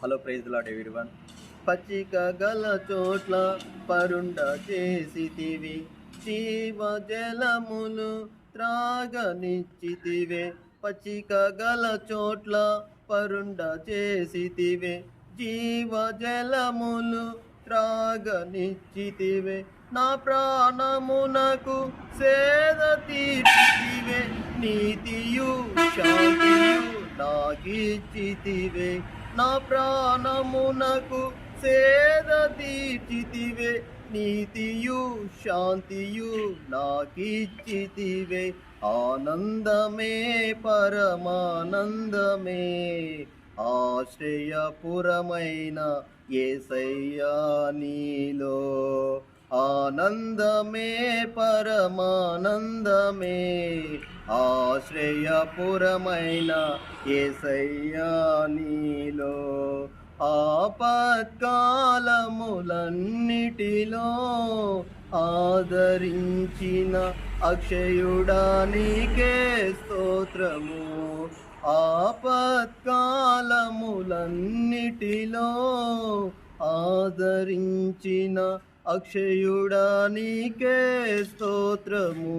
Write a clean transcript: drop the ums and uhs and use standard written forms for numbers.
Hello praise lord everyone. పచ్చిక గల చోట్ల పరుండ చేసితివి, జీవ జలములు త్రాగనిచ్చితివే. పచ్చిక గల చోట్ల పరుండ చేసితివే, జీవ జలములు త్రాగనిచ్చితివే. నా ప్రాణమునకు సేద తీర్చితివే, నీతియు శాంతియు నాకిచ్చితివే. నా ప్రాణమునకు సేద తీర్చితివే, నీతియు శాంతియు నాకిచ్చితివే. ఆనందమే పరమానందమే, ఆశ్రయపురమైన యేసయ్యా నీలో. ఆనందమే పరమానందమే, ఆశ్రయపురమైన యేసయ్యా నీలో. ఆపత్కాలములన్నిటిలో ఆదరించిన అక్షయుడా నీకే స్తోత్రము. ఆపత్కాలములన్నిటిలో ఆదరించిన అక్షయుడా నీకే స్తోత్రము.